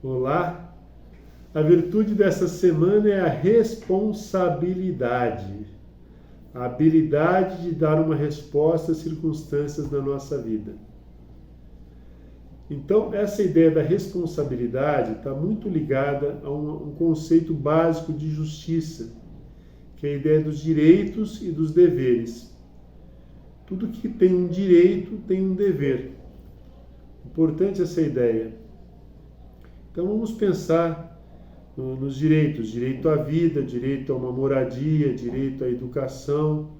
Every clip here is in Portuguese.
Olá! A virtude dessa semana é a responsabilidade, a habilidade de dar uma resposta às circunstâncias da nossa vida. Então, essa ideia da responsabilidade está muito ligada a um conceito básico de justiça, que é a ideia dos direitos e dos deveres. Tudo que tem um direito tem um dever. Importante essa ideia. Então vamos pensar nos direitos, direito à vida, direito a uma moradia, direito à educação.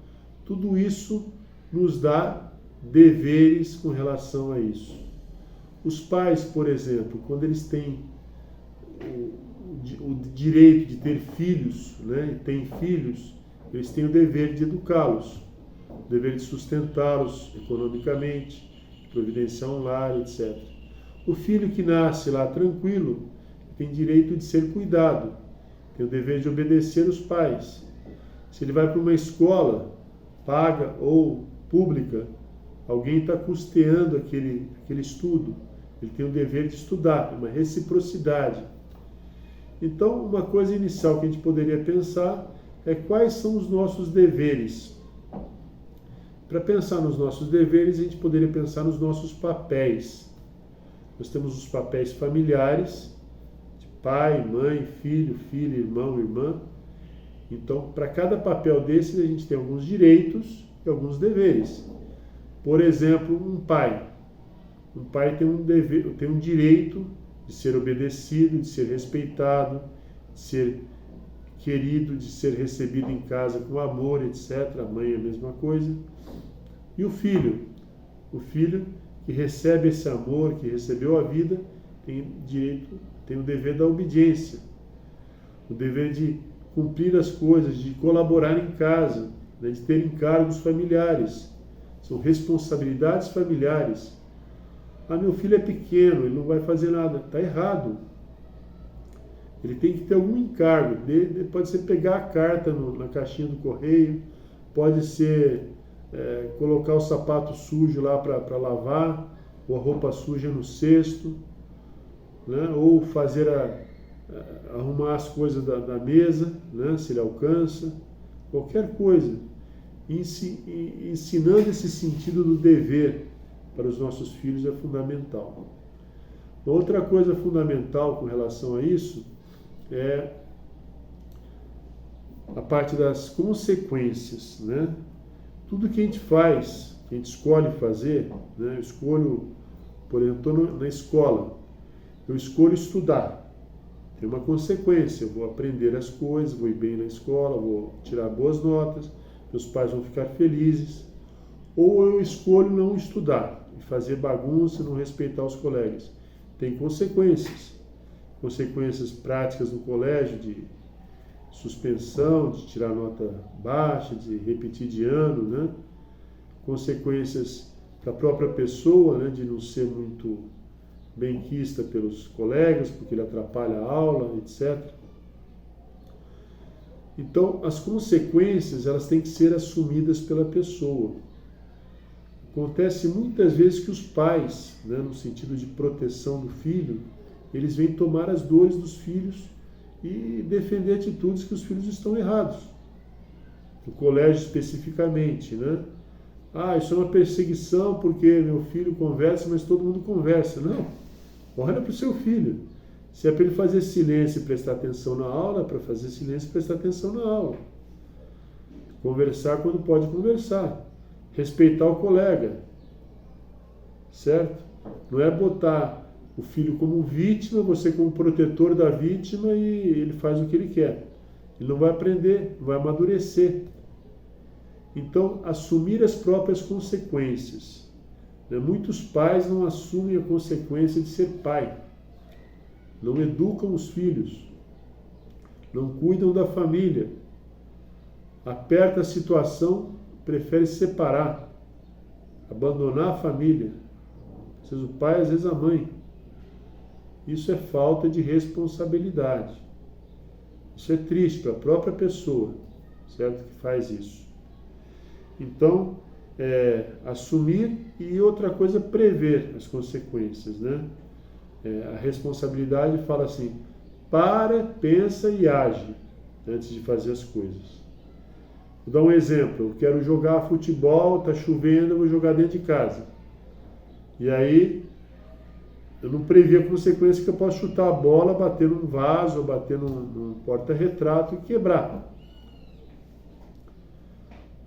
Tudo isso nos dá deveres com relação a isso. Os pais, por exemplo, quando eles têm o direito de ter filhos, e têm filhos, eles têm o dever de educá-los, o dever de sustentá-los economicamente, providenciar um lar, etc. O filho que nasce lá tranquilo tem direito de ser cuidado, tem o dever de obedecer os pais. Se ele vai para uma escola paga ou pública, alguém está custeando aquele estudo, ele tem o dever de estudar, é uma reciprocidade. Então, uma coisa inicial que a gente poderia pensar é quais são os nossos deveres. Para pensar nos nossos deveres, a gente poderia pensar nos nossos papéis. Nós temos os papéis familiares, de pai, mãe, filho, filha, irmão, irmã. Então, para cada papel desses, a gente tem alguns direitos e alguns deveres. Por exemplo, um pai. Um pai tem um dever, tem um direito de ser obedecido, de ser respeitado, de ser querido, de ser recebido em casa com amor, etc. A mãe é a mesma coisa. E o filho que recebe esse amor, que recebeu a vida, tem direito, tem o dever da obediência, o dever de cumprir as coisas, de colaborar em casa, de ter encargos familiares. São responsabilidades familiares. Meu filho é pequeno, ele não vai fazer nada. Está errado. Ele tem que ter algum encargo. Pode ser pegar a carta na caixinha do correio, pode ser colocar o sapato sujo lá para lavar, ou a roupa suja no cesto, ou fazer arrumar as coisas da mesa, se ele alcança, qualquer coisa. Ensinando esse sentido do dever para os nossos filhos é fundamental. Outra coisa fundamental com relação a isso é a parte das consequências, Tudo que a gente faz, que a gente escolhe fazer, eu escolho, por exemplo, estou na escola, eu escolho estudar. Tem uma consequência, eu vou aprender as coisas, vou ir bem na escola, vou tirar boas notas, meus pais vão ficar felizes. Ou eu escolho não estudar e fazer bagunça, não respeitar os colegas. Tem consequências. Consequências práticas no colégio, de suspensão, de tirar nota baixa, de repetir de ano, Consequências para a própria pessoa, de não ser muito benquista pelos colegas, porque ele atrapalha a aula, etc. Então, as consequências, elas têm que ser assumidas pela pessoa. Acontece muitas vezes que os pais, no sentido de proteção do filho, eles vêm tomar as dores dos filhos e defender atitudes que os filhos estão errados. No colégio especificamente, isso é uma perseguição porque meu filho conversa, mas todo mundo conversa. Não, olha para o seu filho. Se é para ele fazer silêncio e prestar atenção na aula, é para fazer silêncio e prestar atenção na aula. Conversar quando pode conversar. Respeitar o colega. Certo? Não é botar o filho como vítima, você como protetor da vítima e ele faz o que ele quer. Ele não vai aprender, não vai amadurecer. Então, assumir as próprias consequências. Muitos pais não assumem a consequência de ser pai. Não educam os filhos. Não cuidam da família. Aperta a situação, prefere se separar. Abandonar a família. Às vezes o pai, às vezes a mãe. Isso é falta de responsabilidade. Isso é triste para a própria pessoa, certo? Que faz isso. Então, assumir e outra coisa, prever as consequências, A responsabilidade fala assim, para, pensa e age antes de fazer as coisas. Vou dar um exemplo, eu quero jogar futebol, está chovendo, eu vou jogar dentro de casa. E aí, eu não previ a consequência que eu posso chutar a bola, bater num vaso, ou bater num porta-retrato e quebrar.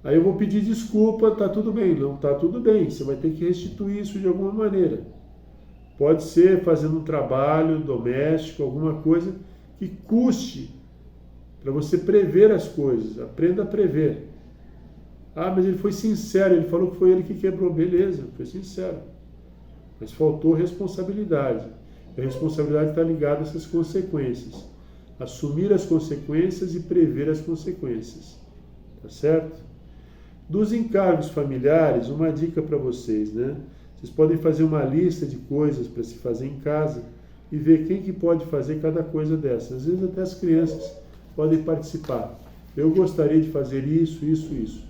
Aí eu vou pedir desculpa, tá tudo bem. Não tá tudo bem, você vai ter que restituir isso de alguma maneira. Pode ser fazendo um trabalho doméstico, alguma coisa que custe para você prever as coisas. Aprenda a prever. Ah, mas ele foi sincero, ele falou que foi ele que quebrou. Beleza, foi sincero. Mas faltou responsabilidade. E a responsabilidade está ligada a essas consequências. Assumir as consequências e prever as consequências. Tá certo? Dos encargos familiares, uma dica para vocês, né? Vocês podem fazer uma lista de coisas para se fazer em casa e ver quem que pode fazer cada coisa dessas. Às vezes até as crianças podem participar. Eu gostaria de fazer isso, isso, isso.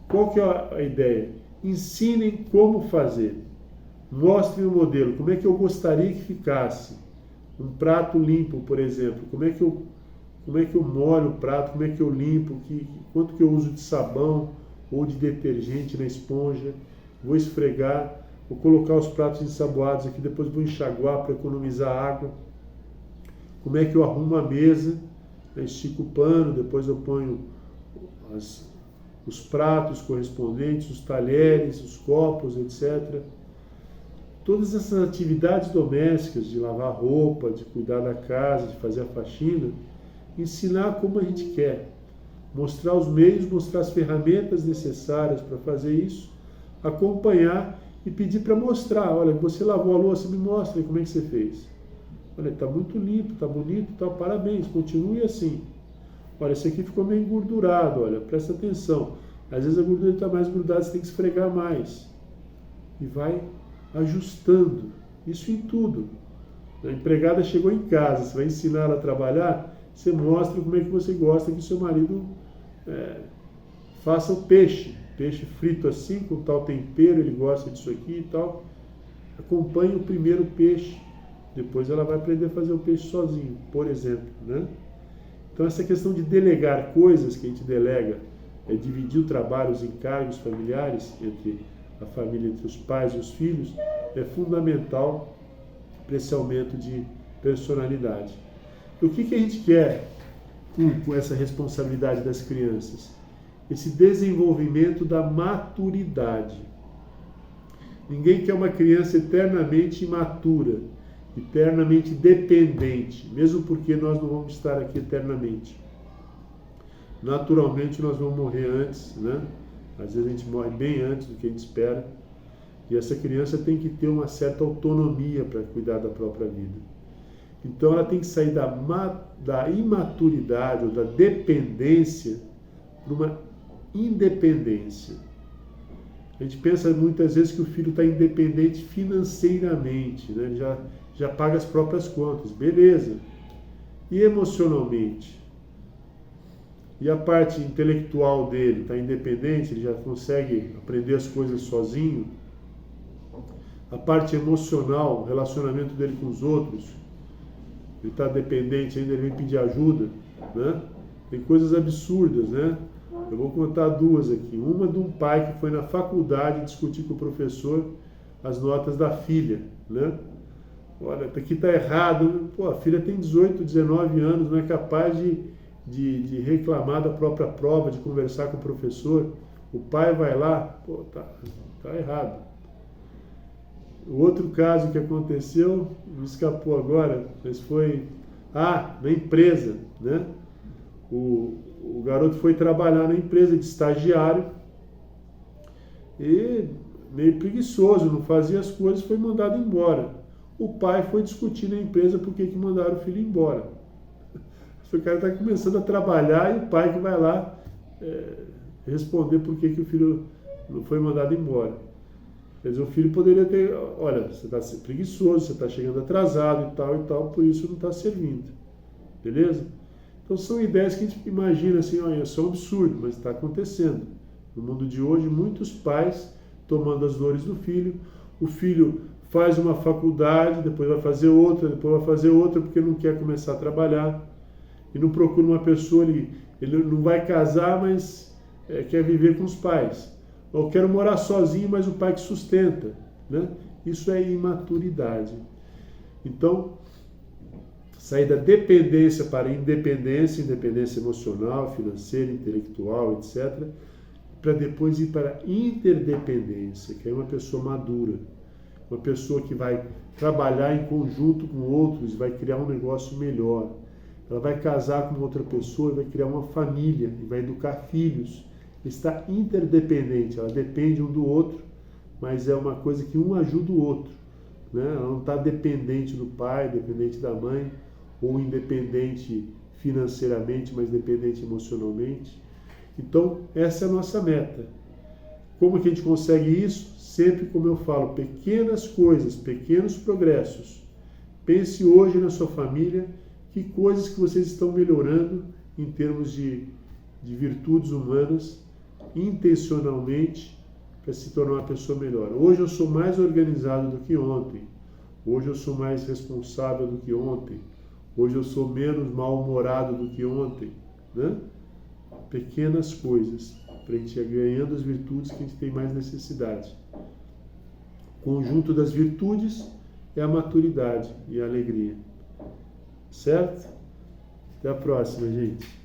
Qual que é a ideia? Ensinem como fazer. Mostrem o modelo. Como é que eu gostaria que ficasse? Um prato limpo, por exemplo. Como é que eu molho o prato? Como é que eu limpo? Quanto que eu uso de sabão ou de detergente na esponja? Vou esfregar. Vou colocar os pratos ensaboados aqui. Depois vou enxaguar para economizar água. Como é que eu arrumo a mesa? Eu estico o pano. Depois eu ponho os pratos correspondentes, os talheres, os copos, etc. Todas essas atividades domésticas, de lavar roupa, de cuidar da casa, de fazer a faxina, ensinar como a gente quer. Mostrar os meios, mostrar as ferramentas necessárias para fazer isso, acompanhar e pedir para mostrar. Olha, você lavou a louça, me mostra aí como é que você fez. Olha, está muito limpo, está bonito, tá, parabéns, continue assim. Olha, esse aqui ficou meio engordurado, olha, presta atenção. Às vezes a gordura está mais grudada, você tem que esfregar mais. E vai ajustando. Isso em tudo. A empregada chegou em casa, você vai ensinar ela a trabalhar, você mostra como é que você gosta que o seu marido faça o peixe. Peixe frito assim, com tal tempero, ele gosta disso aqui e tal. Acompanhe o primeiro peixe. Depois ela vai aprender a fazer o peixe sozinho, por exemplo, né? Então essa questão de delegar coisas que a gente delega, dividir o trabalho, os encargos familiares entre a família, entre os pais e os filhos, é fundamental para esse aumento de personalidade. O que a gente quer com essa responsabilidade das crianças? Esse desenvolvimento da maturidade. Ninguém quer uma criança eternamente imatura, eternamente dependente, mesmo porque nós não vamos estar aqui eternamente. Naturalmente nós vamos morrer antes, né? Às vezes a gente morre bem antes do que a gente espera. E essa criança tem que ter uma certa autonomia para cuidar da própria vida. Então ela tem que sair da imaturidade ou da dependência para uma independência. A gente pensa muitas vezes que o filho está independente financeiramente, né? Ele já paga as próprias contas, beleza. E emocionalmente? E a parte intelectual dele está independente, ele já consegue aprender as coisas sozinho. A parte emocional, o relacionamento dele com os outros, ele está dependente ainda, ele vem pedir ajuda, né? Tem coisas absurdas, né? Eu vou contar duas aqui. Uma de um pai que foi na faculdade discutir com o professor as notas da filha, né? Olha, aqui está errado. Pô, a filha tem 18, 19 anos, não é capaz de reclamar da própria prova, de conversar com o professor. O pai vai lá, pô, tá errado. O outro caso que aconteceu, me escapou agora, mas foi na empresa, né? O garoto foi trabalhar na empresa de estagiário e meio preguiçoso, não fazia as coisas, foi mandado embora. O pai foi discutir na empresa por que mandaram o filho embora. O cara está começando a trabalhar e o pai que vai lá responder por que o filho não foi mandado embora. Quer dizer, o filho poderia ter, olha, você está preguiçoso, você está chegando atrasado e tal, por isso não está servindo. Beleza? Então são ideias que a gente imagina assim, olha, isso é um absurdo, mas está acontecendo. No mundo de hoje, muitos pais tomando as dores do filho, o filho faz uma faculdade, depois vai fazer outra, depois vai fazer outra, porque não quer começar a trabalhar. E não procura uma pessoa, ele não vai casar, mas quer viver com os pais. Ou quero morar sozinho, mas o pai que sustenta, né? Isso é imaturidade. Então, sair da dependência para a independência, independência emocional, financeira, intelectual, etc., para depois ir para a interdependência, que é uma pessoa madura, uma pessoa que vai trabalhar em conjunto com outros e vai criar um negócio melhor. Ela vai casar com outra pessoa e vai criar uma família e vai educar filhos. Está interdependente, ela depende um do outro, mas é uma coisa que um ajuda o outro, né? Ela não está dependente do pai, dependente da mãe, ou independente financeiramente, mas dependente emocionalmente. Então, essa é a nossa meta. Como que a gente consegue isso? Sempre, como eu falo, pequenas coisas, pequenos progressos. Pense hoje na sua família, que coisas que vocês estão melhorando em termos de virtudes humanas, intencionalmente, para se tornar uma pessoa melhor. Hoje eu sou mais organizado do que ontem. Hoje eu sou mais responsável do que ontem. Hoje eu sou menos mal-humorado do que ontem, né? Pequenas coisas, para a gente ir ganhando as virtudes que a gente tem mais necessidade. O conjunto das virtudes é a maturidade e a alegria. Certo? Até a próxima, gente.